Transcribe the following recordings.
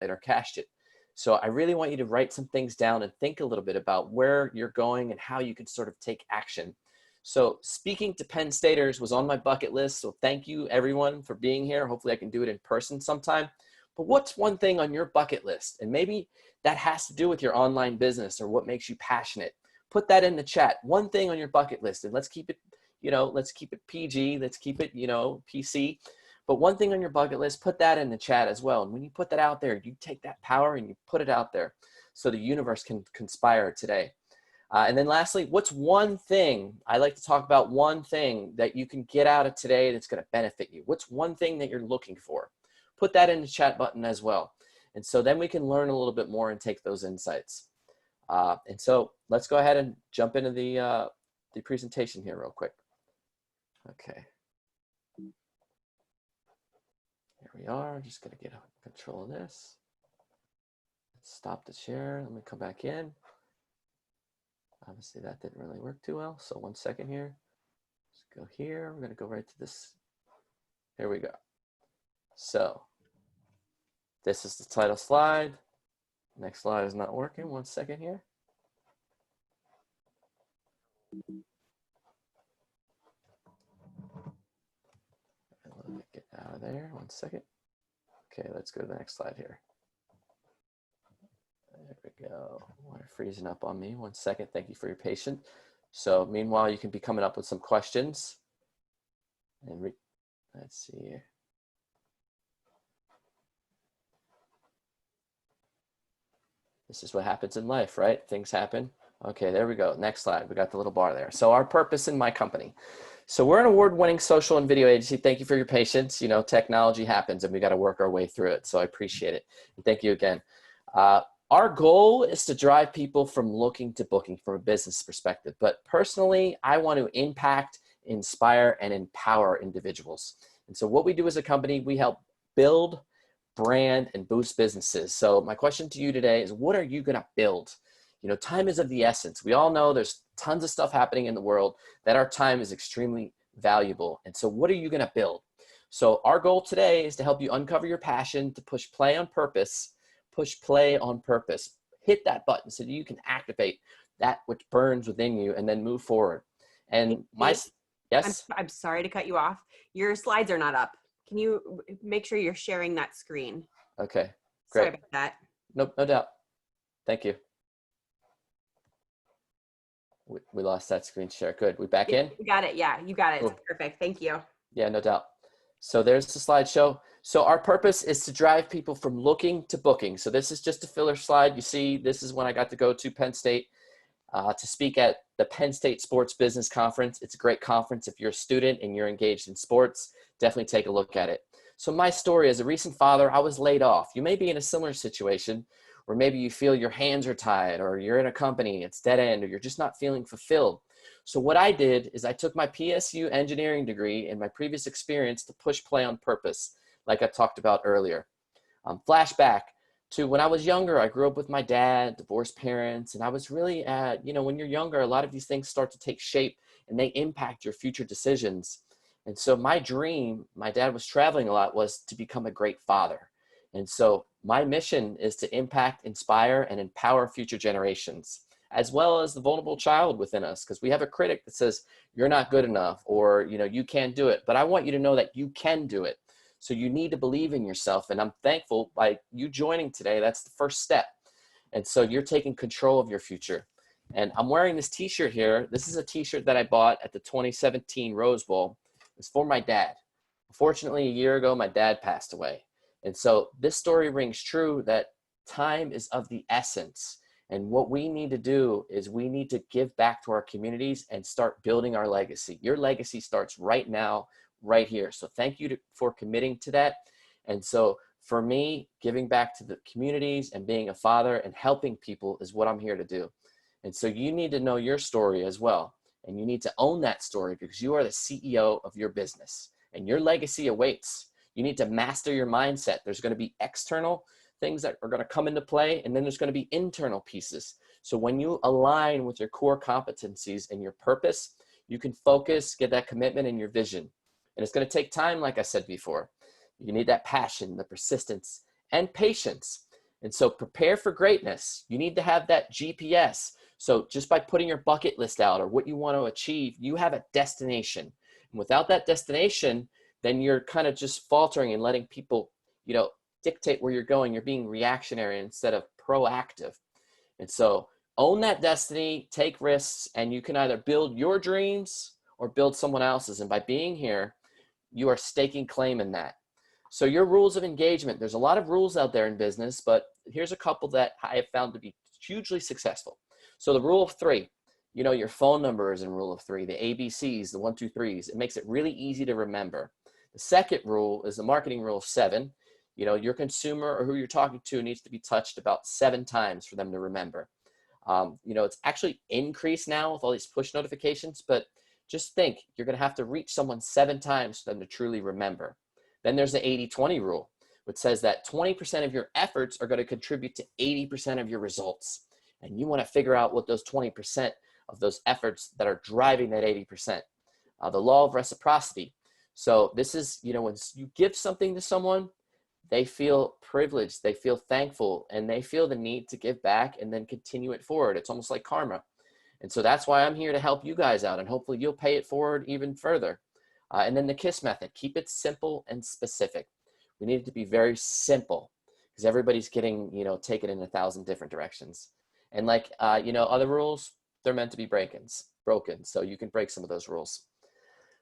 or cashed it. So I really want you to write some things down and think a little bit about where you're going and how you can sort of take action. So speaking to Penn Staters was on my bucket list. So thank you everyone for being here. Hopefully I can do it in person sometime. But what's one thing on your bucket list? And maybe that has to do with your online business or what makes you passionate. Put that in the chat. One thing on your bucket list, and let's keep it, let's keep it PG. Let's keep it, PC. But one thing on your bucket list, put that in the chat as well. And when you put that out there, you take that power and you put it out there so the universe can conspire today. And then lastly, what's one thing, I like to talk about one thing that you can get out of today that's going to benefit you. What's one thing that you're looking for? Put that in the chat button as well. And so then we can learn a little bit more and take those insights. And so let's go ahead and jump into the presentation here real quick. Okay. Here we are. Just going to get control of this. Let's stop the share. Let me come back in. Obviously that didn't really work too well. So 1 second here. Let's go here. We're going to go right to this. Here we go. So this is the title slide. Next slide is not working. 1 second here. Let me get out of there. 1 second. Okay, let's go to the next slide here. There we go. We're freezing up on me. 1 second. Thank you for your patience. So meanwhile, you can be coming up with some questions. And let's see here. This is what happens in life, right? Things happen. Okay, there we go. Next slide. We got the little bar there. So our purpose in my company. So we're an award-winning social and video agency. Thank you for your patience. Technology happens and we got to work our way through it. So I appreciate it. And thank you again. Our goal is to drive people from looking to booking from a business perspective. But personally, I want to impact, inspire, and empower individuals. And so what we do as a company, we help build, brand, and boost businesses. So my question to you today is, what are you going to build? Time is of the essence. We all know there's tons of stuff happening in the world, that our time is extremely valuable. And so what are you going to build? So our goal today is to help you uncover your passion, to push play on purpose. Push play on purpose. Hit that button so that you can activate that which burns within you and then move forward. And yes? I'm sorry to cut you off. Your slides are not up. Can you make sure you're sharing that screen? Okay, great. Sorry about that. No doubt. Thank you. We lost that screen share. Good. We back in? You got it. Yeah, you got it. Cool. Perfect. Thank you. Yeah, no doubt. So there's the slideshow. So our purpose is to drive people from looking to booking. So this is just a filler slide. You see, this is when I got to go to Penn State to speak at the Penn State Sports Business Conference. It's a great conference. If you're a student and you're engaged in sports, definitely take a look at it. So my story, as a recent father, I was laid off. You may be in a similar situation where maybe you feel your hands are tied, or you're in a company, it's dead end, or you're just not feeling fulfilled. So what I did is I took my PSU engineering degree and my previous experience to push play on purpose, like I talked about earlier. Flashback to when I was younger, I grew up with my dad, divorced parents, and I was really when you're younger, a lot of these things start to take shape and they impact your future decisions. And so my dream, my dad was traveling a lot, was to become a great father. And so my mission is to impact, inspire, and empower future generations, as well as the vulnerable child within us, because we have a critic that says, you're not good enough, or you can't do it. But I want you to know that you can do it. So you need to believe in yourself. And I'm thankful by you joining today. That's the first step. And so you're taking control of your future. And I'm wearing this t-shirt here. This is a t-shirt that I bought at the 2017 Rose Bowl. It's for my dad. Unfortunately, a year ago, my dad passed away. And so this story rings true that time is of the essence. And what we need to do is we need to give back to our communities and start building our legacy. Your legacy starts right now, right here. So thank you for committing to that. And so for me, giving back to the communities and being a father and helping people is what I'm here to do. And so you need to know your story as well. And you need to own that story, because you are the CEO of your business and your legacy awaits. You need to master your mindset. There's going to be external things that are going to come into play, and then there's going to be internal pieces. So when you align with your core competencies and your purpose, you can focus, get that commitment and your vision. And it's going to take time, like I said before. You need that passion, the persistence, and patience. And so prepare for greatness. You need to have that GPS. So just by putting your bucket list out or what you want to achieve, you have a destination. And without that destination, then you're kind of just faltering and letting people, dictate where you're going. You're being reactionary instead of proactive. And so own that destiny, take risks, and you can either build your dreams or build someone else's. And by being here, you are staking claim in that. So your rules of engagement, there's a lot of rules out there in business, but here's a couple that I have found to be hugely successful. So the rule of 3, your phone number is in rule of 3, the ABCs, the 1, 2, 3s. It makes it really easy to remember. The second rule is the marketing rule of 7. Your consumer or who you're talking to needs to be touched about 7 times for them to remember. It's actually increased now with all these push notifications, but just think you're going to have to reach someone 7 times for them to truly remember. Then there's the 80-20 rule, which says that 20% of your efforts are going to contribute to 80% of your results. And you want to figure out what those 20% of those efforts that are driving that 80%. The law of reciprocity. So this is, when you give something to someone, they feel privileged, they feel thankful, and they feel the need to give back and then continue it forward. It's almost like karma. And so that's why I'm here to help you guys out, and hopefully you'll pay it forward even further. And then the KISS method, keep it simple and specific. We need it to be very simple because everybody's getting, taken in 1,000 different directions. And like, other rules, they're meant to be broken. So you can break some of those rules.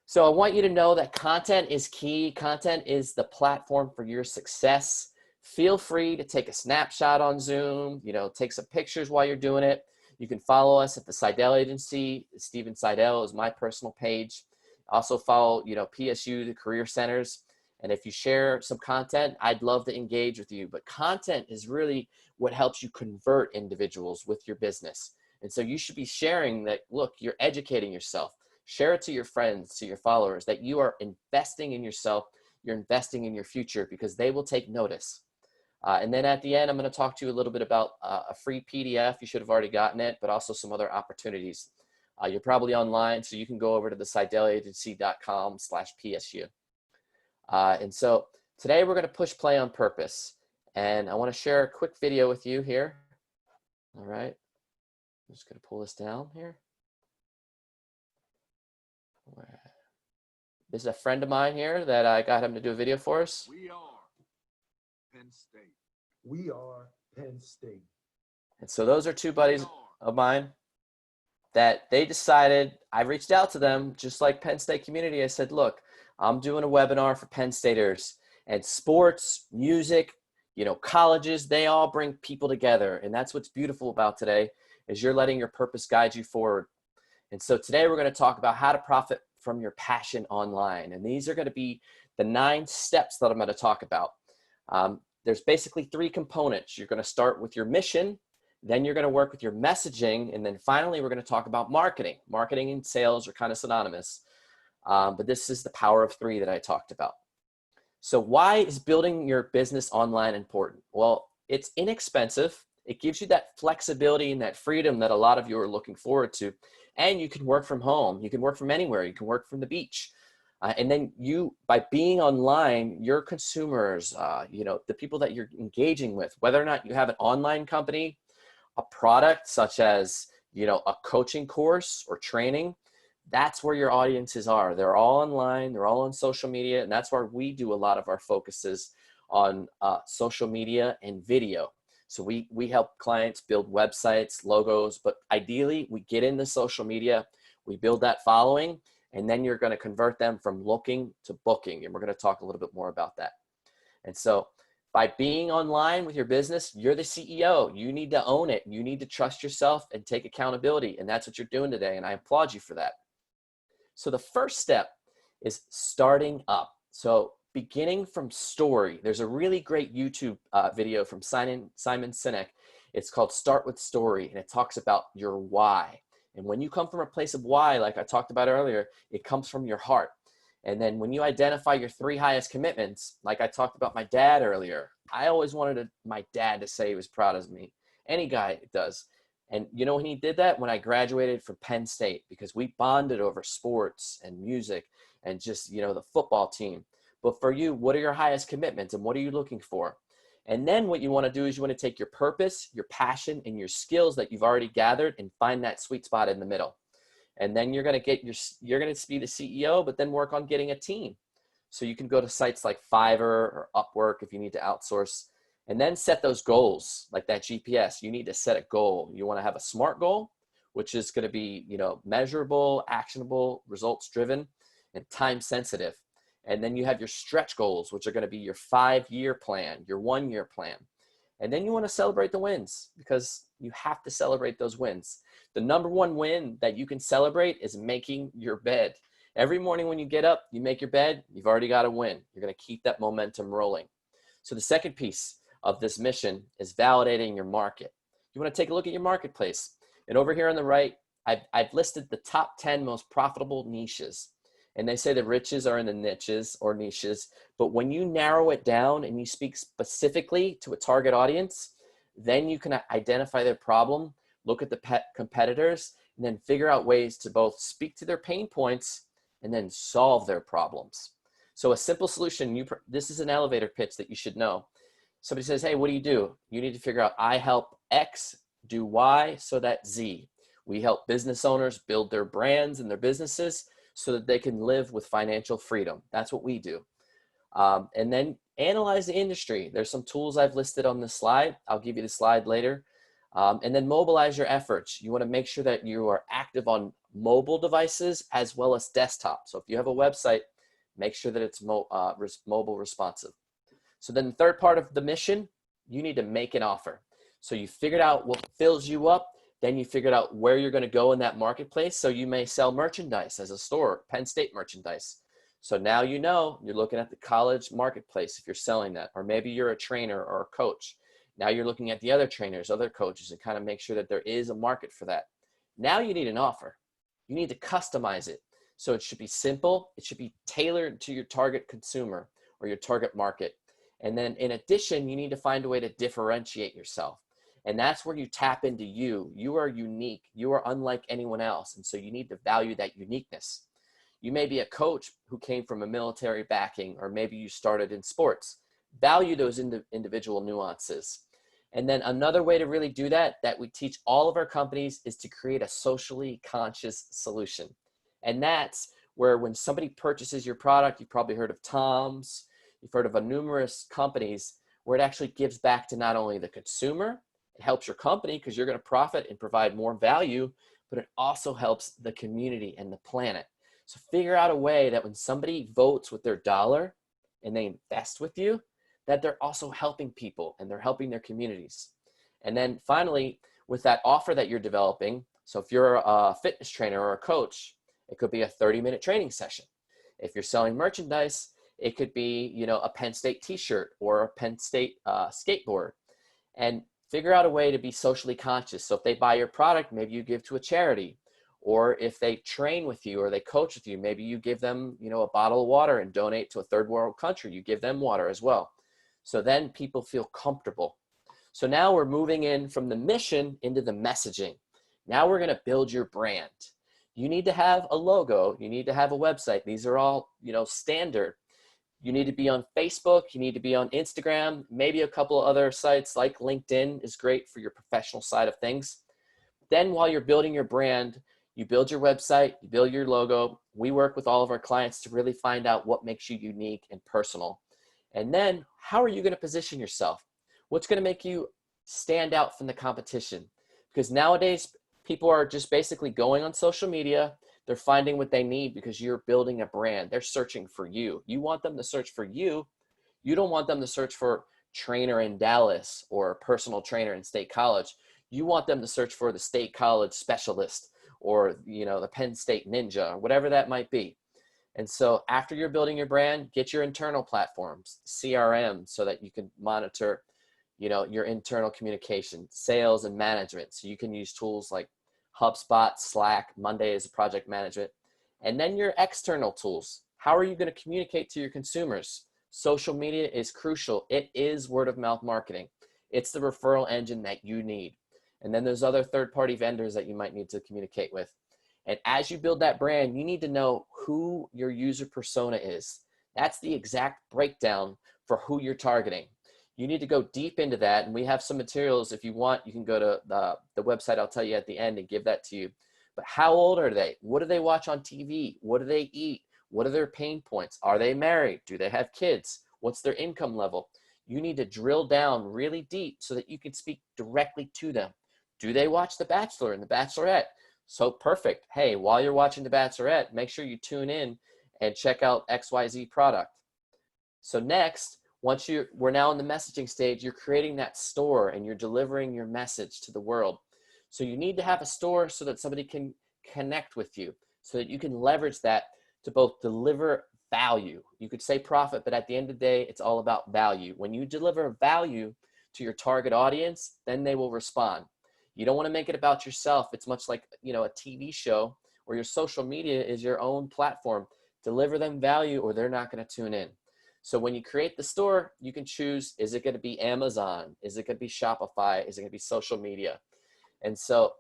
So I want you to know that content is key. Content is the platform for your success. Feel free to take a snapshot on Zoom, take some pictures while you're doing it. You can follow us at the Seidel Agency. Stephen Seidel is my personal page. Also follow, PSU, the career centers. And if you share some content, I'd love to engage with you. But content is really what helps you convert individuals with your business. And so you should be sharing that, look, you're educating yourself. Share it to your friends, to your followers, that you are investing in yourself, you're investing in your future, because they will take notice. And then at the end, I'm going to talk to you a little bit about a free PDF. You should have already gotten it, but also some other opportunities. You're probably online, so you can go over to the seidelagency.com/PSU. And so today we're going to push play on purpose. And I want to share a quick video with you here. All right. I'm just going to pull this down here. This is a friend of mine here that I got him to do a video for us. We are Penn State. We are Penn State. And so those are 2 buddies of mine that they decided, I reached out to them just like Penn State community. I said, look, I'm doing a webinar for Penn Staters, and sports, music, colleges, they all bring people together. And that's what's beautiful about today is you're letting your purpose guide you forward. And so today we're going to talk about how to profit from your passion online. And these are going to be the 9 steps that I'm going to talk about. There's basically 3 components. You're going to start with your mission, then you're going to work with your messaging, and then finally we're going to talk about marketing. Marketing and sales are kind of synonymous, but this is the power of 3 that I talked about. So why is building your business online important? Well, it's inexpensive. It gives you that flexibility and that freedom that a lot of you are looking forward to. And you can work from home. You can work from anywhere. You can work from the beach. And then by being online, your consumers, the people that you're engaging with, whether or not you have an online company, a product such as, a coaching course or training, that's where your audiences are. They're all online. They're all on social media. And that's where we do a lot of our focuses on social media and video. So we help clients build websites, logos, but ideally we get into social media, we build that following, and then you're going to convert them from looking to booking. And we're going to talk a little bit more about that. And so by being online with your business, you're the CEO. You need to own it. You need to trust yourself and take accountability. And that's what you're doing today. And I applaud you for that. So the first step is starting up. So beginning from story. There's a really great YouTube video from Simon Sinek. It's called Start with Story, and it talks about your why. And when you come from a place of why, like I talked about earlier, it comes from your heart. And then when you identify your 3 highest commitments, like I talked about my dad earlier, I always wanted my dad to say he was proud of me. Any guy does. And when he did that? When I graduated from Penn State, because we bonded over sports and music and just, the football team. But for you, what are your highest commitments and what are you looking for? And then what you want to do is you want to take your purpose, your passion, and your skills that you've already gathered and find that sweet spot in the middle. And then you're going to be the CEO, but then work on getting a team. So you can go to sites like Fiverr or Upwork if you need to outsource, and then set those goals like that GPS. You need to set a goal. You want to have a SMART goal, which is going to be, measurable, actionable, results driven, and time sensitive. And then you have your stretch goals, which are going to be your 5-year plan, your 1-year plan. And then you want to celebrate the wins, because you have to celebrate those wins. The number one win that you can celebrate is making your bed. Every morning when you get up, you make your bed, you've already got a win. You're going to keep that momentum rolling. So the second piece of this mission is validating your market. You want to take a look at your marketplace. And over here on the right, I've listed the top 10 most profitable niches. And they say the riches are in the niches, but when you narrow it down and you speak specifically to a target audience, then you can identify their problem, look at the competitors, and then figure out ways to both speak to their pain points and then solve their problems. So a simple solution, this is an elevator pitch that you should know. Somebody says, hey, what do? You need to figure out, I help X do Y so that Z. We help business owners build their brands and their businesses so that they can live with financial freedom. That's what we do. And then analyze the industry. There's some tools I've listed on this slide. I'll give you the slide later. And then mobilize your efforts. You want to make sure that you are active on mobile devices as well as desktop. So if you have a website, make sure that it's mobile responsive. So then the third part of the mission, you need to make an offer. So you figured out what fills you up. Then you figured out where you're going to go in that marketplace. So you may sell merchandise as a store, Penn State merchandise. So now you're looking at the college marketplace if you're selling that, or maybe you're a trainer or a coach. Now you're looking at the other trainers, other coaches, and kind of make sure that there is a market for that. Now you need an offer. You need to customize it. So it should be simple. It should be tailored to your target consumer or your target market. And then in addition, you need to find a way to differentiate yourself. And that's where you tap into you. You are unique. You are unlike anyone else. And so you need to value that uniqueness. You may be a coach who came from a military backing, or maybe you started in sports. Value those individual nuances. And then another way to really do that we teach all of our companies is to create a socially conscious solution. And that's where when somebody purchases your product, you've probably heard of Tom's, you've heard of numerous companies where it actually gives back to not only the consumer, it helps your company because you're going to profit and provide more value, but it also helps the community and the planet. So figure out a way that when somebody votes with their dollar and they invest with you, that they're also helping people and they're helping their communities. And then finally, with that offer that you're developing, so if you're a fitness trainer or a coach, it could be a 30-minute training session. If you're selling merchandise, it could be, a Penn State t-shirt or a Penn State skateboard. And figure out a way to be socially conscious. So if they buy your product, maybe you give to a charity. Or if they train with you or they coach with you, maybe you give them, a bottle of water and donate to a third world country. You give them water as well. So then people feel comfortable. So now we're moving in from the mission into the messaging. Now we're going to build your brand. You need to have a logo. You need to have a website. These are all, standard. You need to be on Facebook. You need to be on Instagram. Maybe a couple of other sites like LinkedIn is great for your professional side of things. Then while you're building your brand, you build your website, you build your logo. We work with all of our clients to really find out what makes you unique and personal. And then how are you going to position yourself? What's going to make you stand out from the competition? Because nowadays, people are just basically going on social media. They're finding what they need because you're building a brand. They're searching for you. You want them to search for you. You don't want them to search for trainer in Dallas or a personal trainer in State College. You want them to search for the State College specialist or, the Penn State Ninja or whatever that might be. And so after you're building your brand, get your internal platforms, CRM, so that you can monitor, your internal communication, sales and management. So you can use tools like HubSpot, Slack, Monday is project management. And then your external tools. How are you going to communicate to your consumers? Social media is crucial. It is word of mouth marketing. It's the referral engine that you need. And then there's other third-party vendors that you might need to communicate with. And as you build that brand, you need to know who your user persona is. That's the exact breakdown for who you're targeting. You need to go deep into that. And we have some materials. If you want, you can go to the website. I'll tell you at the end and give that to you. But how old are they? What do they watch on TV? What do they eat? What are their pain points? Are they married? Do they have kids? What's their income level? You need to drill down really deep so that you can speak directly to them. Do they watch The Bachelor and The Bachelorette? So perfect. Hey, while you're watching The Bachelorette, make sure you tune in and check out XYZ product. So next, we're now in the messaging stage, you're creating that store and you're delivering your message to the world. So you need to have a store so that somebody can connect with you, so that you can leverage that to both deliver value. You could say profit, but at the end of the day, it's all about value. When you deliver value to your target audience, then they will respond. You don't want to make it about yourself. It's much like, a TV show, or your social media is your own platform. Deliver them value or they're not going to tune in. So when you create the store, you can choose, is it going to be Amazon? Is it going to be Shopify? Is it going to be social media? And so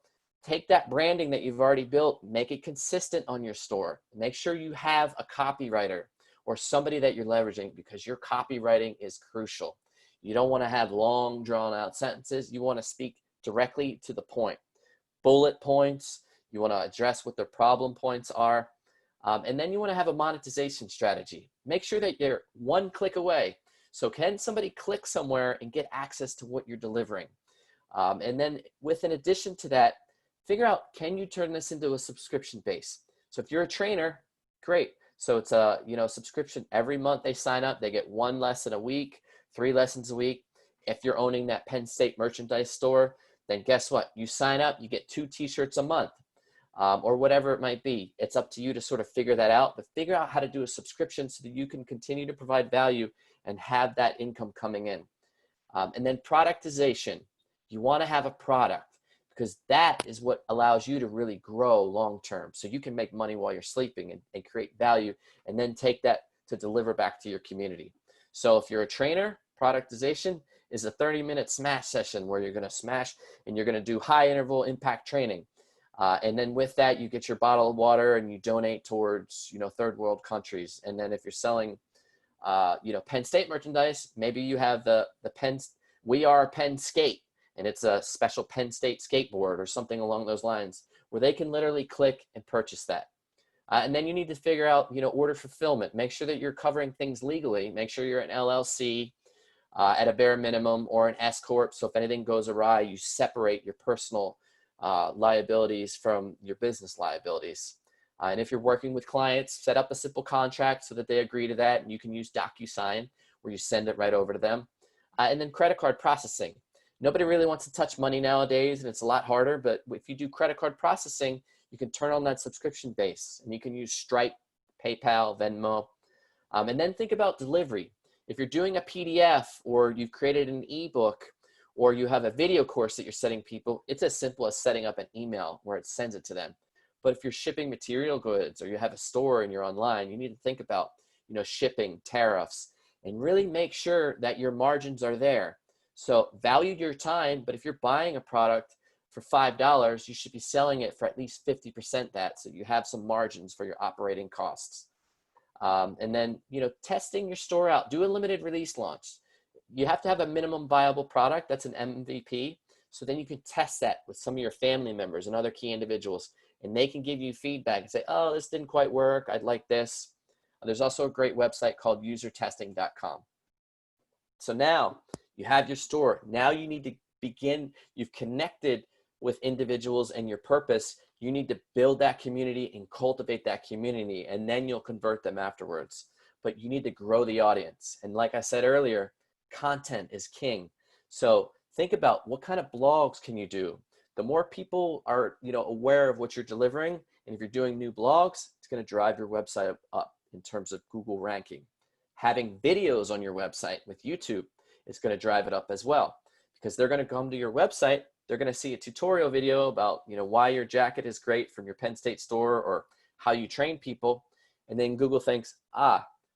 take that branding that you've already built, make it consistent on your store. Make sure you have a copywriter or somebody that you're leveraging, because your copywriting is crucial. You don't want to have long drawn out sentences. You want to speak directly to the point. Bullet points, you want to address what their problem points are. And then you want to have a monetization strategy. Make sure that you're one click away. So can somebody click somewhere and get access to what you're delivering? And then in addition to that, figure out, can you turn this into a subscription base? So if you're a trainer, great. So it's a subscription. Every month they sign up, they get 1 lesson a week, 3 lessons a week. If you're owning that Penn State merchandise store, then guess what? You sign up, you get 2 t-shirts a month. Or whatever it might be. It's up to you to sort of figure that out, but figure out how to do a subscription so that you can continue to provide value and have that income coming in. And then productization. You want to have a product, because that is what allows you to really grow long-term. So you can make money while you're sleeping and create value, and then take that to deliver back to your community. So if you're a trainer, productization is a 30-minute smash session where you're going to smash and you're going to do high interval impact training. And then with that, you get your bottle of water and you donate towards, third world countries. And then if you're selling, Penn State merchandise, maybe you have the We Are Penn Skate, and it's a special Penn State skateboard or something along those lines, where they can literally click and purchase that. And then you need to figure out, order fulfillment. Make sure that you're covering things legally. Make sure you're an LLC at a bare minimum, or an S Corp. So if anything goes awry, you separate your personal liabilities from your business liabilities. And if you're working with clients, set up a simple contract so that they agree to that, and you can use DocuSign where you send it right over to them. And then credit card processing. Nobody really wants to touch money nowadays, and it's a lot harder, but if you do credit card processing, you can turn on that subscription base, and you can use Stripe, PayPal, Venmo. And then think about delivery. If you're doing a PDF, or you've created an ebook, or you have a video course that you're sending people, it's as simple as setting up an email where it sends it to them. But if you're shipping material goods, or you have a store and you're online, you need to think about, shipping, tariffs, and really make sure that your margins are there. So value your time, but if you're buying a product for $5, you should be selling it for at least 50% that, so you have some margins for your operating costs. And then, testing your store out. Do a limited release launch. You have to have a minimum viable product. That's an MVP. So then you can test that with some of your family members and other key individuals, and they can give you feedback and say, oh, this didn't quite work. I'd like this. There's also a great website called usertesting.com. So now you have your store. Now you need to begin. You've connected with individuals and your purpose. You need to build that community and cultivate that community, and then you'll convert them afterwards. But you need to grow the audience. And like I said earlier, content is king. So think about, what kind of blogs can you do? The more people are, aware of what you're delivering, and if you're doing new blogs, it's going to drive your website up in terms of Google ranking. Having videos on your website with YouTube is going to drive it up as well, because they're going to come to your website. They're going to see a tutorial video about, why your jacket is great from your Penn State store, or how you train people. And then Google thinks,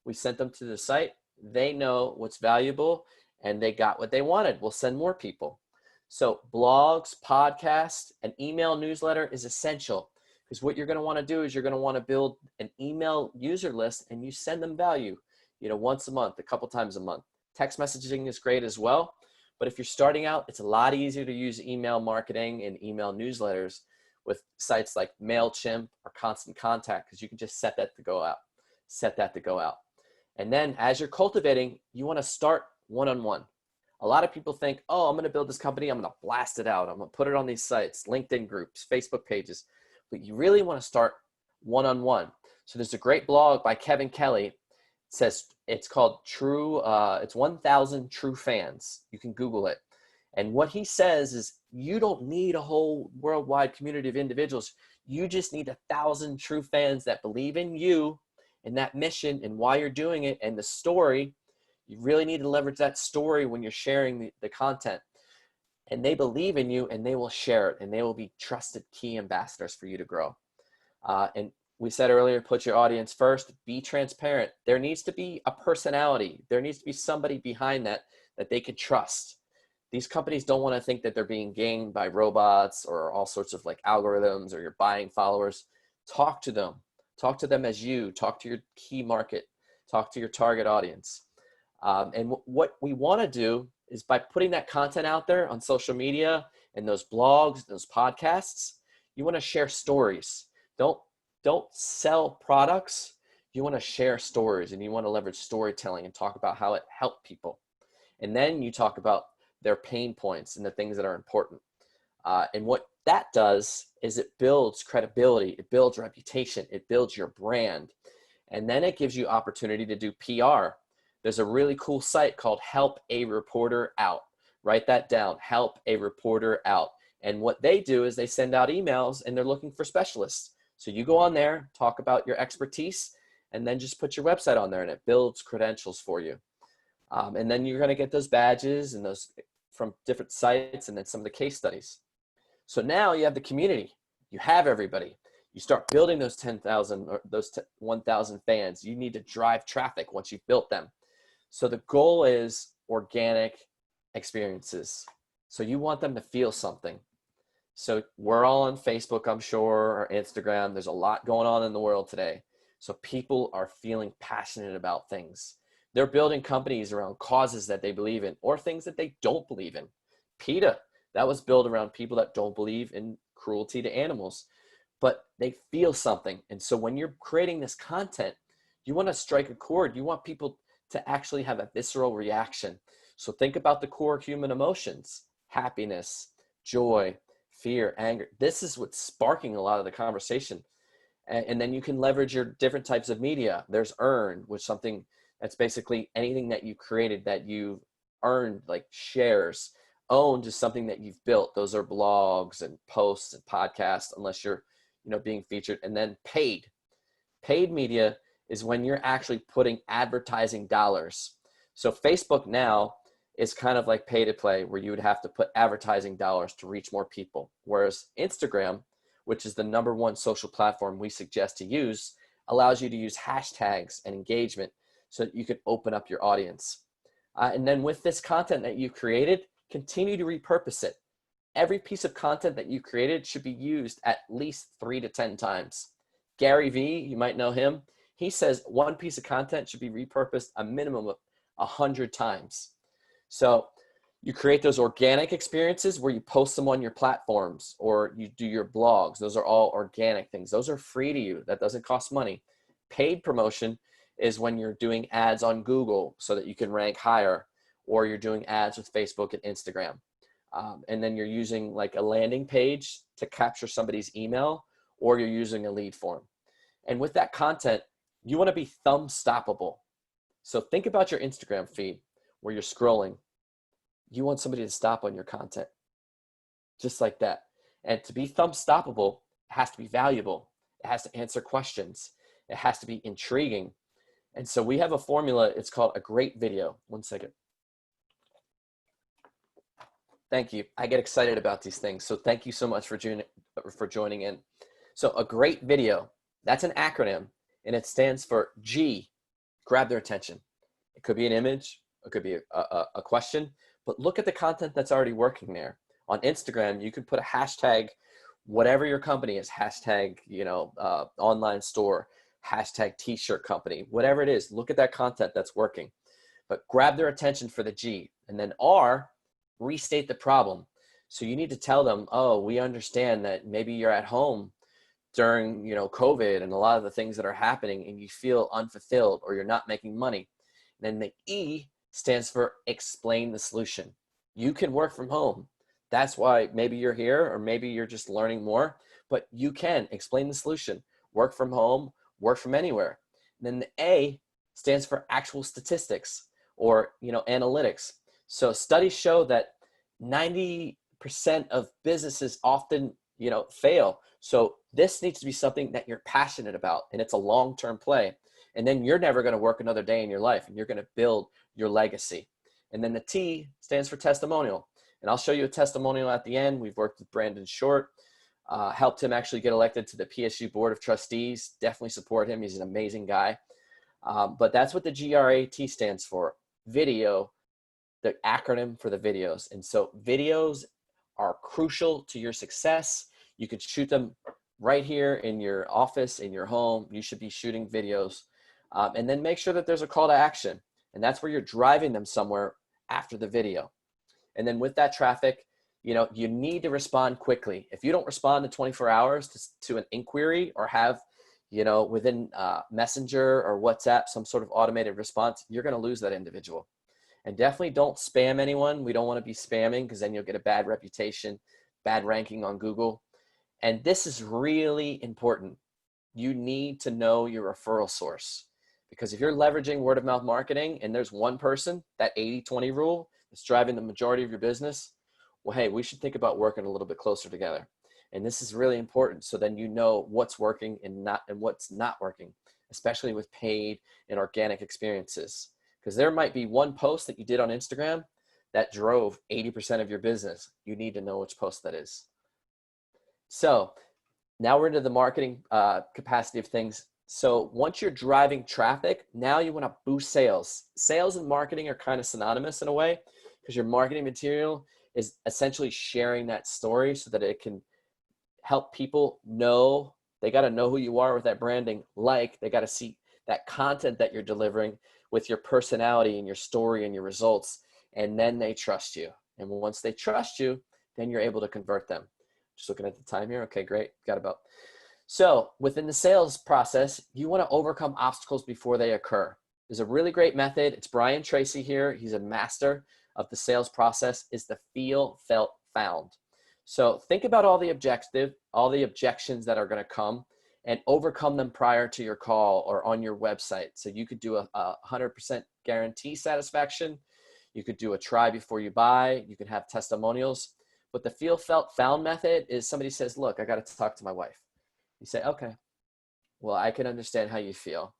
we sent them to the site. They know what's valuable and they got what they wanted. We'll send more people. So blogs, podcasts, and email newsletter is essential, because what you're going to want to do is you're going to want to build an email user list, and you send them value, once a month, a couple times a month. Text messaging is great as well. But if you're starting out, it's a lot easier to use email marketing and email newsletters with sites like MailChimp or Constant Contact, because you can just set that to go out. And then as you're cultivating, you want to start one-on-one. A lot of people think, oh, I'm going to build this company. I'm going to blast it out. I'm going to put it on these sites, LinkedIn groups, Facebook pages. But you really want to start one-on-one. So there's a great blog by Kevin Kelly. It says it's called it's 1,000 True Fans. You can Google it. And what he says is you don't need a whole worldwide community of individuals. You just need 1,000 true fans that believe in you and that mission and why you're doing it and the story. You really need to leverage that story when you're sharing the content. And they believe in you and they will share it and they will be trusted key ambassadors for you to grow. And we said earlier, put your audience first, be transparent. There needs to be a personality. There needs to be somebody behind that they can trust. These companies don't want to think that they're being gamed by robots or all sorts of like algorithms or you're buying followers. Talk to them. Talk to them as you. Talk to your key market. Talk to your target audience. And what we want to do is by putting that content out there on social media and those blogs, those podcasts, you want to share stories. Don't sell products. You want to share stories and you want to leverage storytelling and talk about how it helped people. And then you talk about their pain points and the things that are important. And what that does is it builds credibility, it builds reputation, it builds your brand. And then it gives you opportunity to do PR. There's a really cool site called Help a Reporter Out. Write that down, Help a Reporter Out. And what they do is they send out emails and they're looking for specialists. So you go on there, talk about your expertise, and then just put your website on there and it builds credentials for you. And then you're gonna get those badges and those from different sites and then some of the case studies. So now you have the community, you have everybody. You start building those 10,000 or those 1,000 fans. You need to drive traffic once you've built them. So the goal is organic experiences. So you want them to feel something. So we're all on Facebook, I'm sure, or Instagram. There's a lot going on in the world today. So people are feeling passionate about things. They're building companies around causes that they believe in or things that they don't believe in. PETA, that was built around people that don't believe in cruelty to animals, but they feel something. And so when you're creating this content, you want to strike a chord. You want people to actually have a visceral reaction. So think about the core human emotions: happiness, joy, fear, anger. This is what's sparking a lot of the conversation. And then you can leverage your different types of media. There's earn, which something that's basically anything that you created that you've earned, like shares. Owned is something that you've built. Those are blogs and posts and podcasts, unless you're, being featured. And then paid. Paid media is when you're actually putting advertising dollars. So Facebook now is kind of like pay to play, where you would have to put advertising dollars to reach more people. Whereas Instagram, which is the #1 social platform we suggest to use, allows you to use hashtags and engagement so that you can open up your audience. And then with this content that you've created, continue to repurpose it. Every piece of content that you created should be used at least 3 to 10 times. Gary Vee, you might know him, he says one piece of content should be repurposed a minimum of 100 times. So you create those organic experiences where you post them on your platforms or you do your blogs. Those are all organic things. Those are free to you. That doesn't cost money. Paid promotion is when you're doing ads on Google so that you can rank higher, or you're doing ads with Facebook and Instagram. And then you're using like a landing page to capture somebody's email, or you're using a lead form. And with that content, you want to be thumb stoppable. So think about your Instagram feed where you're scrolling. You want somebody to stop on your content, just like that. And to be thumb stoppable, it has to be valuable. It has to answer questions. It has to be intriguing. And so we have a formula. It's called a great video. One second. Thank you. I get excited about these things. So thank you so much for joining in. So a great video, that's an acronym, and it stands for G, grab their attention. It could be an image, it could be a question, but look at the content that's already working there. On Instagram, you can put a hashtag, whatever your company is, hashtag, online store, hashtag t-shirt company, whatever it is, look at that content that's working. but grab their attention for the G. And then R, restate the problem. So you need to tell them, oh, we understand that maybe you're at home during, COVID and a lot of the things that are happening and you feel unfulfilled or you're not making money. And then the E stands for explain the solution. You can work from home. That's why maybe you're here or maybe you're just learning more, but you can explain the solution. Work from home, work from anywhere. And then the A stands for actual statistics or, analytics. So studies show that 90% of businesses often, fail. So this needs to be something that you're passionate about and it's a long-term play. And then you're never going to work another day in your life and you're going to build your legacy. And then the T stands for testimonial. And I'll show you a testimonial at the end. We've worked with Brandon Short, helped him actually get elected to the PSU Board of Trustees. Definitely support him. He's an amazing guy. But that's what the GRAT stands for, video, the acronym for the videos. And so videos are crucial to your success. You could shoot them right here in your office, in your home. You should be shooting videos. And then make sure that there's a call to action. And that's where you're driving them somewhere after the video. And then with that traffic, you need to respond quickly. If you don't respond in 24 hours to an inquiry or have, within Messenger or WhatsApp, some sort of automated response, you're going to lose that individual. And definitely don't spam anyone. We don't want to be spamming because then you'll get a bad reputation, bad ranking on Google. And this is really important. You need to know your referral source. Because if you're leveraging word of mouth marketing and there's one person, that 80-20 rule is driving the majority of your business, well, hey, we should think about working a little bit closer together. And this is really important. So then you know what's working and what's not working, especially with paid and organic experiences. Because there might be one post that you did on Instagram that drove 80% of your business. You need to know which post that is. So now we're into the marketing capacity of things. So once you're driving traffic, now you want to boost sales. Sales and marketing are kind of synonymous in a way because your marketing material is essentially sharing that story so that it can help people know. They got to know who you are with that branding. They got to see that content that you're delivering with your personality and your story and your results. And then they trust you. And once they trust you, then you're able to convert them. Just looking at the time here. Okay, great. Got about. So within the sales process, you want to overcome obstacles before they occur. There's a really great method. It's Brian Tracy here. He's a master of the sales process. Is the feel, felt, found. So think about all the objections that are going to come and overcome them prior to your call or on your website. So you could do a 100% guarantee satisfaction. You could do a try before you buy. You could have testimonials. But the feel, felt, found method is somebody says, look, I got to talk to my wife. You say, okay, well, I can understand how you feel.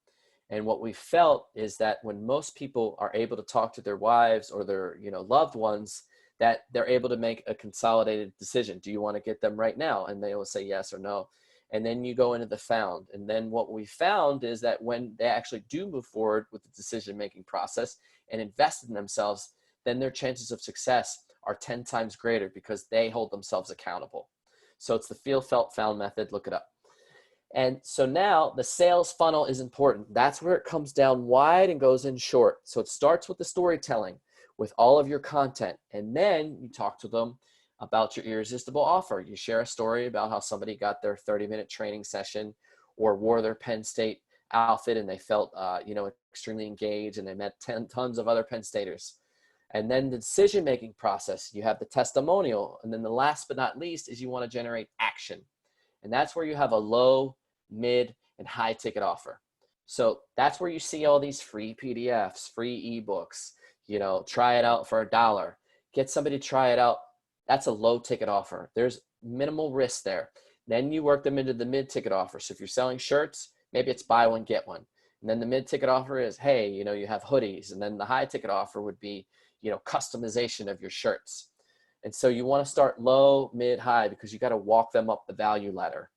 And what we felt is that when most people are able to talk to their wives or their loved ones, that they're able to make a consolidated decision. Do you want to get them right now? And they will say yes or no. And then you go into the found. And then what we found is that when they actually do move forward with the decision-making process and invest in themselves, then their chances of success are 10 times greater because they hold themselves accountable. So it's the feel, felt, found method. Look it up. And so now the sales funnel is important. That's where it comes down wide and goes in short. So it starts with the storytelling with all of your content. And then you talk to them about your irresistible offer. You share a story about how somebody got their 30-minute training session or wore their Penn State outfit and they felt, extremely engaged and they met tons of other Penn Staters. And then the decision-making process, you have the testimonial. And then the last but not least is you want to generate action. And that's where you have a low, mid, and high ticket offer. So that's where you see all these free PDFs, free eBooks, try it out for $1. Get somebody to try it out. That's a low ticket offer. There's minimal risk there. Then you work them into the mid ticket offer. So if you're selling shirts, maybe it's buy one, get one. And then the mid ticket offer is, hey, you have hoodies. And then the high ticket offer would be, customization of your shirts. And so you want to start low, mid, high because you got to walk them up the value ladder.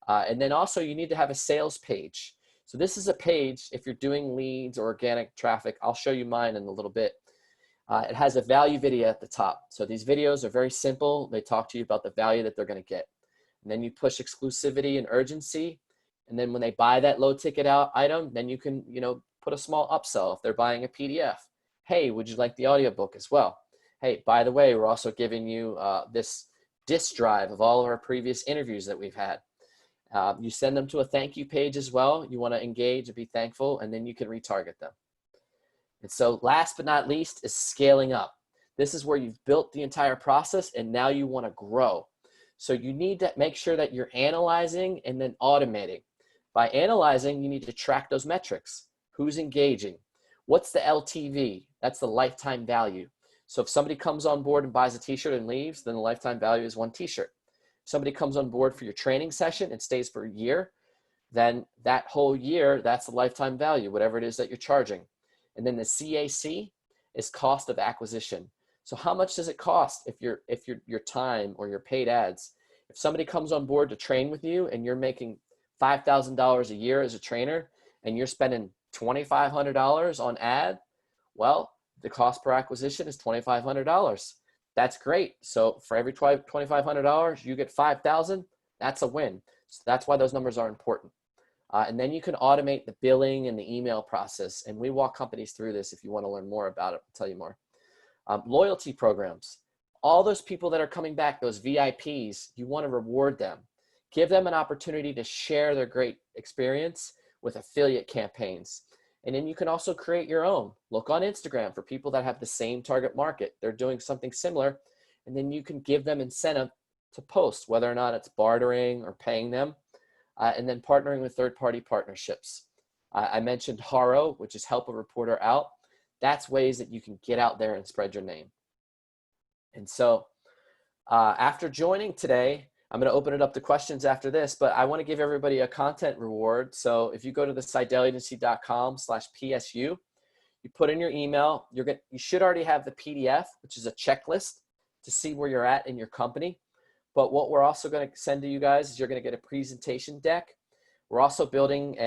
And then also you need to have a sales page. So this is a page, if you're doing leads or organic traffic, I'll show you mine in a little bit. It has a value video at the top. So these videos are very simple. They talk to you about the value that they're going to get. And then you push exclusivity and urgency. And then when they buy that low ticket item, then you can, put a small upsell if they're buying a PDF. hey, would you like the audiobook as well? Hey, by the way, we're also giving you this disk drive of all of our previous interviews that we've had. You send them to a thank you page as well. You want to engage and be thankful, and then you can retarget them. And so last but not least is scaling up. This is where you've built the entire process and now you want to grow. So you need to make sure that you're analyzing and then automating. By analyzing, you need to track those metrics. Who's engaging? What's the LTV? That's the lifetime value. So if somebody comes on board and buys a t-shirt and leaves, then the lifetime value is one t-shirt. If somebody comes on board for your training session and stays for a year, then that whole year, that's the lifetime value, whatever it is that you're charging. And then the CAC is cost of acquisition. So how much does it cost if your time or your paid ads? If somebody comes on board to train with you and you're making $5,000 a year as a trainer and you're spending $2,500 on ad, well, the cost per acquisition is $2,500. That's great. So for every $2,500, you get $5,000. That's a win. So that's why those numbers are important. And then you can automate the billing and the email process. And we walk companies through this. If you want to learn more about it, I'll tell you more. Loyalty programs. All those people that are coming back, those VIPs, you want to reward them. Give them an opportunity to share their great experience with affiliate campaigns. And then you can also create your own. Look on Instagram for people that have the same target market. They're doing something similar. And then you can give them incentive to post, whether or not it's bartering or paying them. And then partnering with third-party partnerships. I mentioned HARO, which is help a reporter out. That's ways that you can get out there and spread your name. And so after joining today, I'm going to open it up to questions after this, but I want to give everybody a content reward. So if you go to the seidelagency.com/PSU, you put in your email, you should already have the PDF, which is a checklist to see where you're at in your company. But what we're also going to send to you guys is you're going to get a presentation deck. We're also building,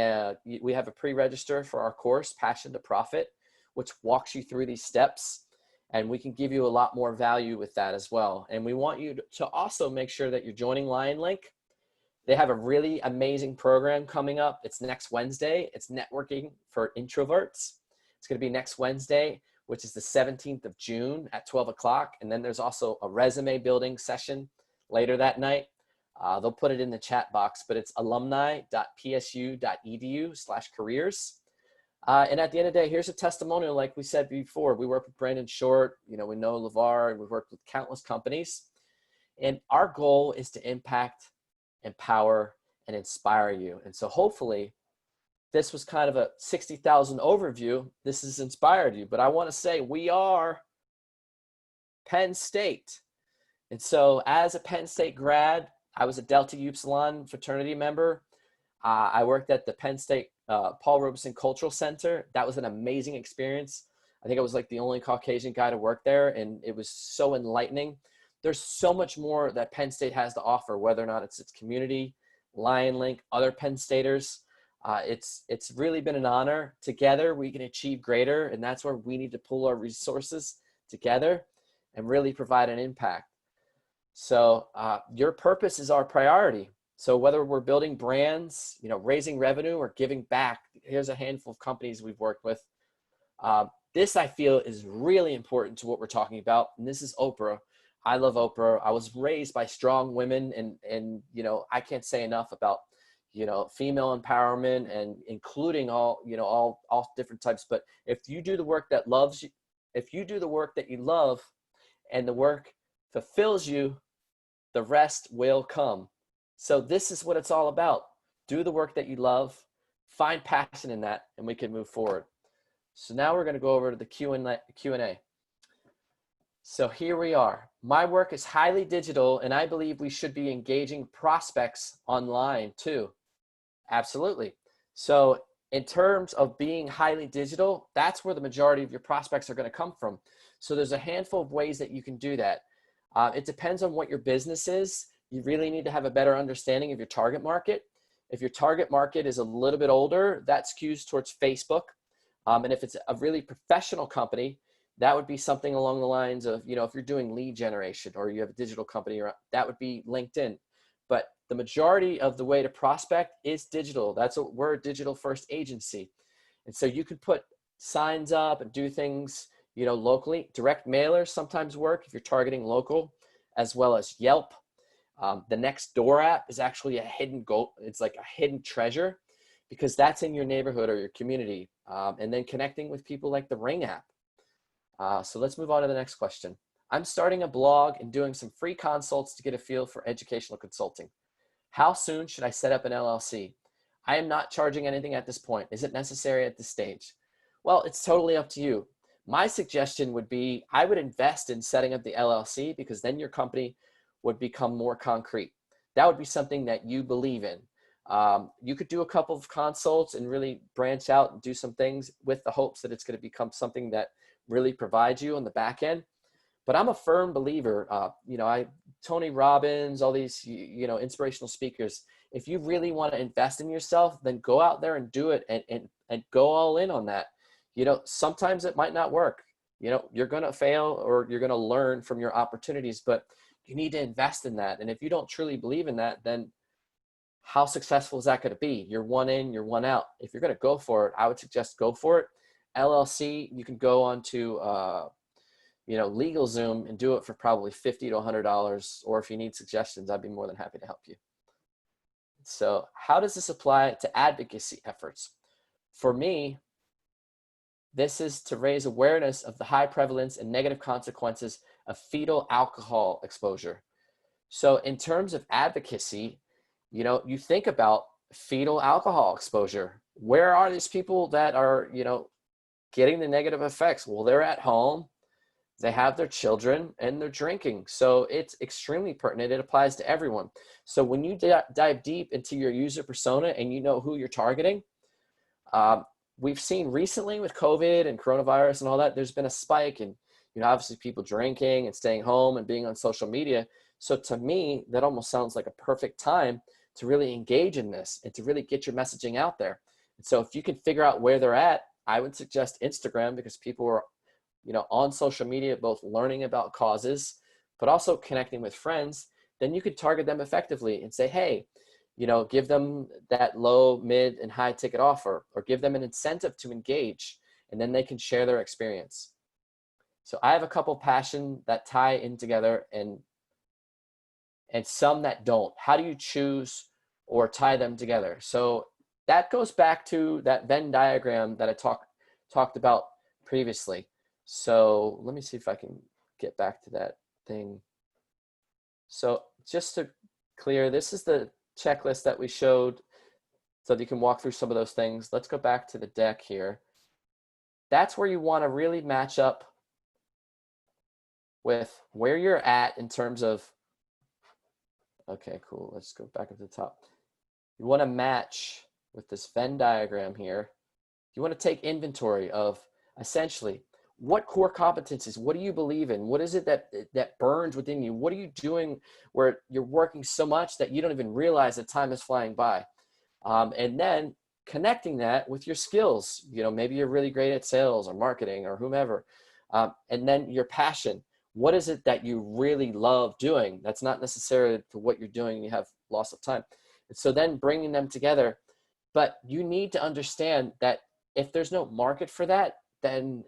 we have a pre-register for our course, Passion to Profit, which walks you through these steps. And we can give you a lot more value with that as well. And we want you to also make sure that you're joining Lion Link. They have a really amazing program coming up. It's next Wednesday. It's networking for introverts. It's going to be next Wednesday, which is the 17th of June at 12 o'clock. And then there's also a resume building session later that night. They'll put it in the chat box, but it's alumni.psu.edu/careers. And at the end of the day, here's a testimonial. Like we said before, we work with Brandon Short, we know LeVar, and we've worked with countless companies. And our goal is to impact, empower, and inspire you. And so hopefully this was kind of a 60,000 overview. This has inspired you, but I want to say we are Penn State. And so as a Penn State grad, I was a Delta Upsilon fraternity member. I worked at the Penn State Paul Robeson Cultural Center. That was an amazing experience. I think I was like the only Caucasian guy to work there, and it was so enlightening. There's so much more that Penn State has to offer, whether or not it's its community, Lion Link, other Penn Staters. It's really been an honor. Together, we can achieve greater, and that's where we need to pull our resources together and really provide an impact. So your purpose is our priority. So whether we're building brands, raising revenue or giving back, here's a handful of companies we've worked with. This I feel is really important to what we're talking about. And this is Oprah. I love Oprah. I was raised by strong women and I can't say enough about, female empowerment and including all different types. But if you do the work that loves you, if you do the work that you love and the work fulfills you, the rest will come. So this is what it's all about. Do the work that you love, find passion in that, and we can move forward. So now we're going to go over to the Q&A. So here we are. My work is highly digital, and I believe we should be engaging prospects online too. Absolutely. So in terms of being highly digital, that's where the majority of your prospects are going to come from. So there's a handful of ways that you can do that. It depends on what your business is. You really need to have a better understanding of your target market. If your target market is a little bit older, that skews towards Facebook. And if it's a really professional company, that would be something along the lines of, if you're doing lead generation or you have a digital company, that would be LinkedIn. But the majority of the way to prospect is digital. We're a digital first agency. And so you could put signs up and do things, locally. Direct mailers sometimes work if you're targeting local, as well as Yelp. The Nextdoor app is actually a hidden goal. It's like a hidden treasure because that's in your neighborhood or your community. And then connecting with people like the Ring app. So let's move on to the next question. I'm starting a blog and doing some free consults to get a feel for educational consulting. How soon should I set up an LLC? I am not charging anything at this point. Is it necessary at this stage? Well, it's totally up to you. My suggestion would be I would invest in setting up the LLC because then your company would become more concrete. That would be something that you believe in. You could do a couple of consults and really branch out and do some things with the hopes that it's going to become something that really provides you on the back end. But I'm a firm believer, Tony Robbins, all these, inspirational speakers, if you really want to invest in yourself, then go out there and do it and go all in on that. Sometimes it might not work. You're going to fail or you're going to learn from your opportunities, but you need to invest in that. And if you don't truly believe in that, then how successful is that going to be? You're one in, you're one out. If you're going to go for it, I would suggest go for it. LLC, you can go on to, LegalZoom and do it for probably $50 to $100. Or if you need suggestions, I'd be more than happy to help you. So how does this apply to advocacy efforts? For me, this is to raise awareness of the high prevalence and negative consequences of fetal alcohol exposure. So in terms of advocacy, you think about fetal alcohol exposure. Where are these people that are, getting the negative effects? Well, they're at home, they have their children, and they're drinking. So it's extremely pertinent. It applies to everyone. So when you dive deep into your user persona and you know who you're targeting, we've seen recently with COVID and coronavirus and all that, there's been a spike in, obviously people drinking and staying home and being on social media. So to me, that almost sounds like a perfect time to really engage in this and to really get your messaging out there. And so if you can figure out where they're at, I would suggest Instagram because people are, on social media, both learning about causes, but also connecting with friends. Then you could target them effectively and say, hey, give them that low, mid, and high ticket offer, or give them an incentive to engage, and then they can share their experience. So I have a couple passion that tie in together and some that don't. How do you choose or tie them together? So that goes back to that Venn diagram that I talked about previously. So let me see if I can get back to that thing. So just to clear, this is the checklist that we showed so that you can walk through some of those things. Let's go back to the deck here. That's where you want to really match up with where you're at in terms of, okay, cool. Let's go back up to the top. You want to match with this Venn diagram here. You want to take inventory of essentially what core competencies, what do you believe in? What is it that burns within you? What are you doing where you're working so much that you don't even realize that time is flying by? And then connecting that with your skills. Maybe you're really great at sales or marketing or whomever. And then your passion. What is it that you really love doing? That's not necessarily to what you're doing and you have loss of time. And so then bringing them together. But you need to understand that if there's no market for that, then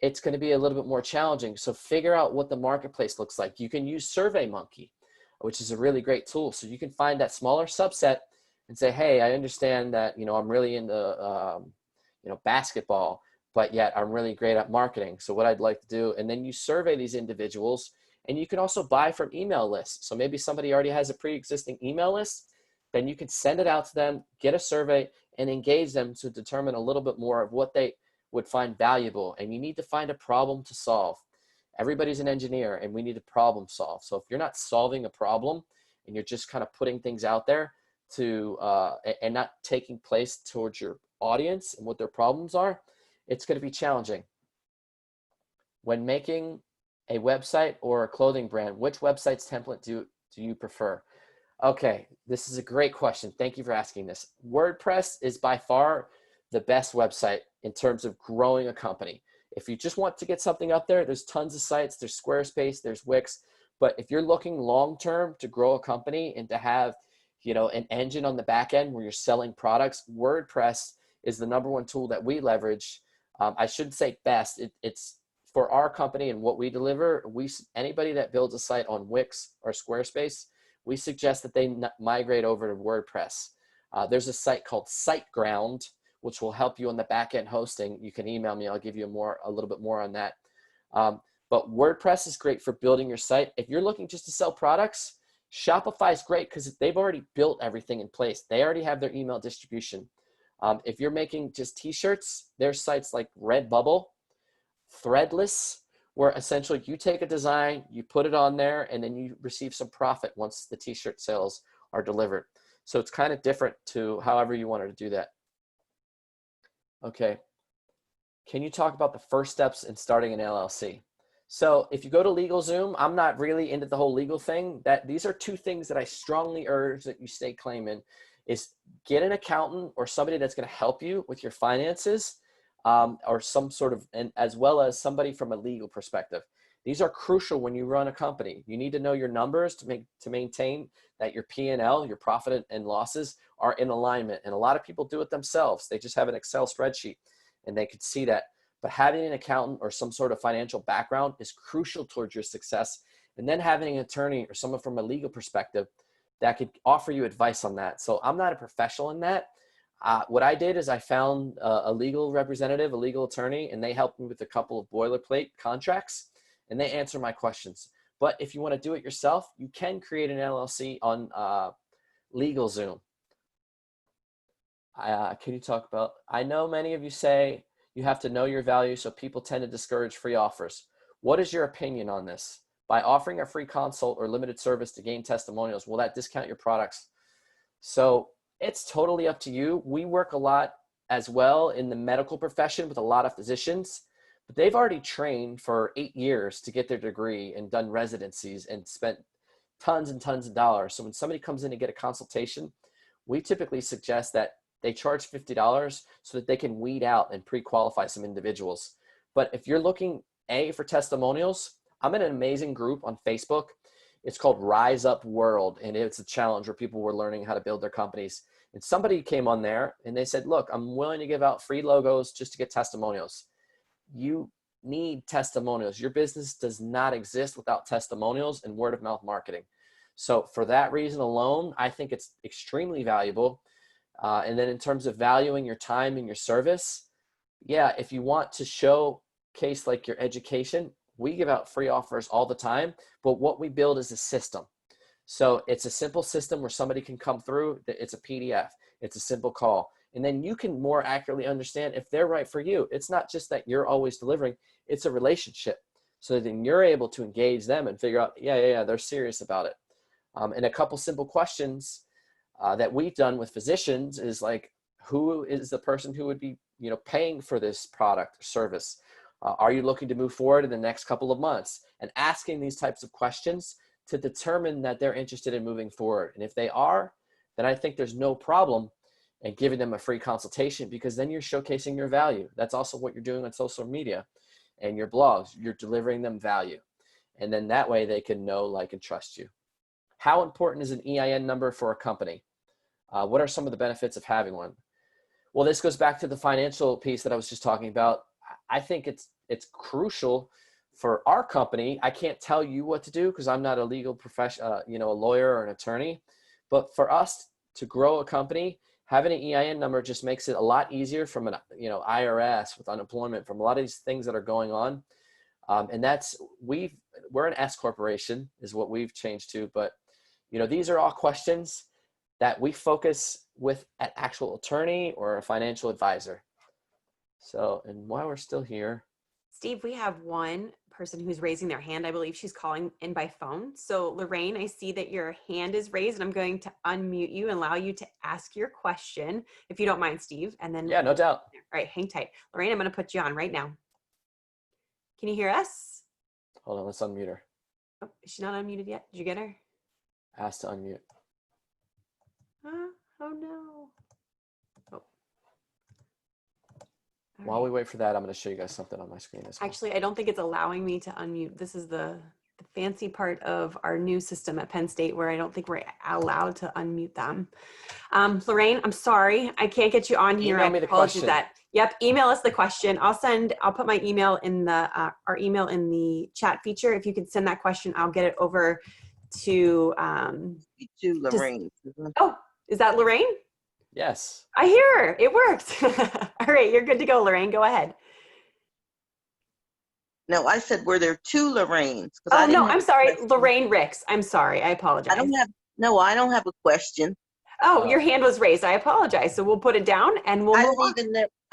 it's going to be a little bit more challenging. So figure out what the marketplace looks like. You can use SurveyMonkey, which is a really great tool. So you can find that smaller subset and say, hey, I understand that, I'm really into, basketball, but yet I'm really great at marketing. So what I'd like to do, and then you survey these individuals, and you can also buy from email lists. So maybe somebody already has a pre-existing email list, then you can send it out to them, get a survey, and engage them to determine a little bit more of what they would find valuable. And you need to find a problem to solve. Everybody's an engineer and we need to problem solve. So if you're not solving a problem and you're just kind of putting things out there to and not taking place towards your audience and what their problems are, it's going to be challenging. When making a website or a clothing brand, which website's template do you prefer? Okay, this is a great question. Thank you for asking this. WordPress is by far the best website in terms of growing a company. If you just want to get something up there, there's tons of sites. There's Squarespace, there's Wix. But if you're looking long-term to grow a company and to have, an engine on the back end where you're selling products, WordPress is the #1 tool that we leverage. I shouldn't say best. It's for our company and what we deliver, anybody that builds a site on Wix or Squarespace, we suggest that they migrate over to WordPress. There's a site called SiteGround, which will help you on the back end hosting. You can email me. I'll give you a little bit more on that. But WordPress is great for building your site. If you're looking just to sell products, Shopify is great because they've already built everything in place. They already have their email distribution. If you're making just t-shirts, there's sites like Redbubble, Threadless, where essentially you take a design, you put it on there, and then you receive some profit once the t-shirt sales are delivered. So it's kind of different to however you wanted to do that. Okay. Can you talk about the first steps in starting an LLC? So if you go to LegalZoom, I'm not really into the whole legal thing. These are two things that I strongly urge that you stay claiming is get an accountant or somebody that's going to help you with your finances, or some sort of, and as well as somebody from a legal perspective. These are crucial when you run a company. You need to know your numbers to maintain that your P&L, your profit and losses are in alignment. And a lot of people do it themselves. They just have an Excel spreadsheet and they could see that. But having an accountant or some sort of financial background is crucial towards your success. And then having an attorney or someone from a legal perspective that could offer you advice on that. So I'm not a professional in that. What I did is I found a legal representative, a legal attorney, and they helped me with a couple of boilerplate contracts, and they answer my questions. But if you want to do it yourself, you can create an LLC on LegalZoom. Can you talk about, I know many of you say you have to know your value, so people tend to discourage free offers. What is your opinion on this? By offering a free consult or limited service to gain testimonials, will that discount your products? So it's totally up to you. We work a lot as well in the medical profession with a lot of physicians, but they've already trained for 8 years to get their degree and done residencies and spent tons and tons of dollars. So when somebody comes in to get a consultation, we typically suggest that they charge $50 so that they can weed out and pre-qualify some individuals. But if you're looking for testimonials, I'm in an amazing group on Facebook. It's called Rise Up World, and it's a challenge where people were learning how to build their companies. And somebody came on there and they said, look, I'm willing to give out free logos just to get testimonials. You need testimonials. Your business does not exist without testimonials and word of mouth marketing. So for that reason alone, I think it's extremely valuable. And then in terms of valuing your time and your service, yeah, if you want to showcase like your education, we give out free offers all the time, but what we build is a system. So it's a simple system where somebody can come through. It's a PDF. It's a simple call. And then you can more accurately understand if they're right for you. It's not just that you're always delivering. It's a relationship. So then you're able to engage them and figure out, yeah, they're serious about it. And a couple simple questions that we've done with physicians is like, who is the person who would be, paying for this product or service? Are you looking to move forward in the next couple of months? And asking these types of questions to determine that they're interested in moving forward. And if they are, then I think there's no problem in giving them a free consultation, because then you're showcasing your value. That's also what you're doing on social media and your blogs. You're delivering them value. And then that way they can know, like, and trust you. How important is an EIN number for a company? What are some of the benefits of having one? Well, this goes back to the financial piece that I was just talking about. I think it's crucial for our company. I can't tell you what to do because I'm not a legal professional, a lawyer or an attorney. But for us to grow a company, having an EIN number just makes it a lot easier from an IRS with unemployment, from a lot of these things that are going on. And we're an S corporation is what we've changed to. But these are all questions that we focus with an actual attorney or a financial advisor. So, and while we're still here, Steve, we have one person who's raising their hand. I believe she's calling in by phone. So Lorraine, I see that your hand is raised, and I'm going to unmute you and allow you to ask your question, if you don't mind, Steve. And then, yeah, no doubt. All right, hang tight. Lorraine, I'm going to put you on right now. Can you hear us? Hold on, let's unmute her. Oh, she's not unmuted yet. Did you get her? Ask to unmute. Oh no. Oh. While we wait for that, I'm going to show you guys something on my screen as well. Actually, I don't think it's allowing me to unmute. This is the the fancy part of our new system at Penn State where I don't think we're allowed to unmute them. Lorraine, I'm sorry, I can't get you on here. Email me the apologize question. that. Yep, email us the question. I'll put my email in the, our email in the chat feature. If you could send that question, I'll get it over to, Lorraine. oh, is that Lorraine? Yes. I hear her. It worked. All right, you're good to go, Lorraine. Go ahead. No, I said, were there two Lorraines? Oh, no, I'm sorry. Lorraine Ricks. I'm sorry. I apologize. I don't have a question. Oh, your hand was raised. I apologize. So we'll put it down and we'll move on.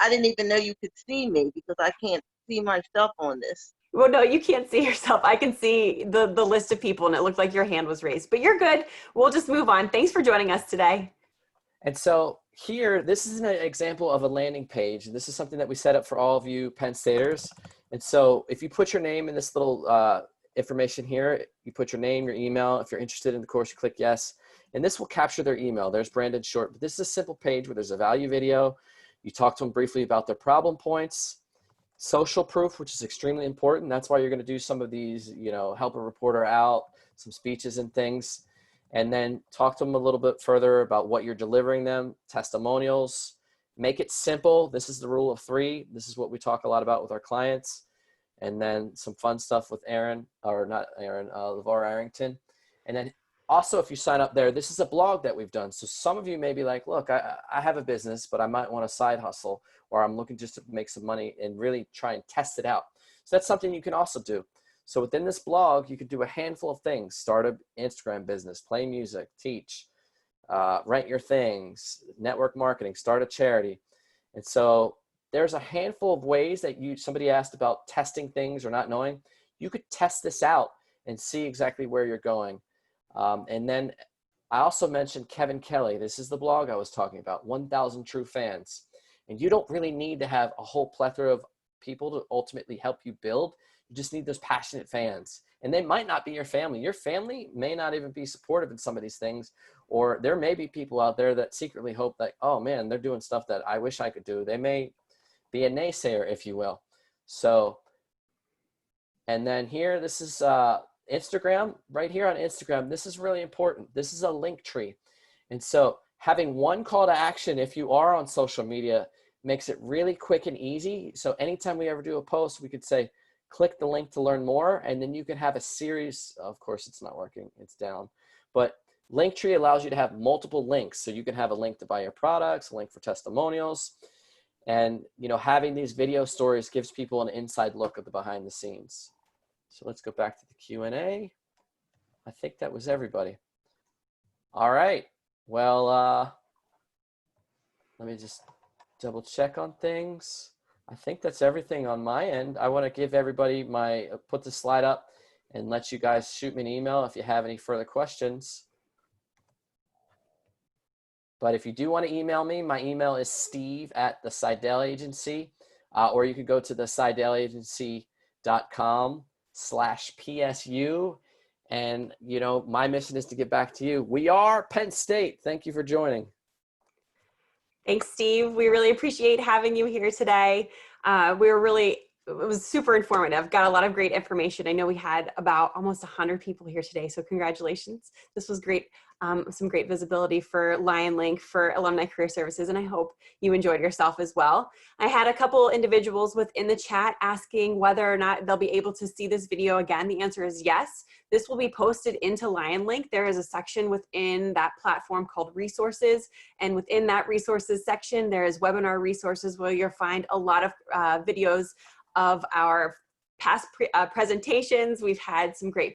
I didn't even know you could see me because I can't see myself on this. Well, no, you can't see yourself. I can see the list of people and it looked like your hand was raised, but you're good. We'll just move on. Thanks for joining us today. And so here, this is an example of a landing page. And this is something that we set up for all of you Penn Staters. And so if you put your name in this little information here, you put your name, your email. If you're interested in the course, you click yes. And this will capture their email. There's Brandon Short. But this is a simple page where there's a value video. You talk to them briefly about their problem points. Social proof, which is extremely important. That's why you're going to do some of these, you know, help a reporter out, some speeches and things. And then talk to them a little bit further about what you're delivering them, testimonials. Make it simple. This is the rule of 3. This is what we talk a lot about with our clients. And then some fun stuff with Aaron, or not Aaron, LeVar Arrington. And then also, if you sign up there, this is a blog that we've done. So some of you may be like, look, I have a business, but I might want a side hustle, or I'm looking just to make some money and really try and test it out. So that's something you can also do. So within this blog, you could do a handful of things: start an Instagram business, play music, teach, rent your things, network marketing, start a charity. And so there's a handful of ways that somebody asked about testing things or not knowing. You could test this out and see exactly where you're going. And then I also mentioned Kevin Kelly. This is the blog I was talking about, 1,000 True Fans. And you don't really need to have a whole plethora of people to ultimately help you build. You just need those passionate fans. And they might not be your family. Your family may not even be supportive in some of these things. Or there may be people out there that secretly hope that, oh man, they're doing stuff that I wish I could do. They may be a naysayer, if you will. So, and then here, this is Instagram. Right here on Instagram, this is really important. This is a link tree. And so having one call to action, if you are on social media, makes it really quick and easy. So anytime we ever do a post, we could say, click the link to learn more. And then you can have a series. Of course, it's not working. It's down. But Linktree allows you to have multiple links. So you can have a link to buy your products, a link for testimonials. And, you know, having these video stories gives people an inside look at the behind the scenes. So let's go back to the Q&A. I think that was everybody. All right. Well, let me just double check on things. I think that's everything on my end. I want to give everybody put the slide up and let you guys shoot me an email if you have any further questions. But if you do want to email me, my email is steve@the Seidel Agency, or you could go to the seidelagency.com/PSU. And, you know, my mission is to get back to you. We are Penn State. Thank you for joining. Thanks, Steve. We really appreciate having you here today. It was super informative. Got a lot of great information. I know we had about almost 100 people here today, so congratulations. This was great. Some great visibility for LionLink, for Alumni Career Services, and I hope you enjoyed yourself as well. I had a couple individuals within the chat asking whether or not they'll be able to see this video again. The answer is yes. This will be posted into LionLink. There is a section within that platform called resources, and within that resources section, there is webinar resources where you'll find a lot of videos of our past presentations. We've had some great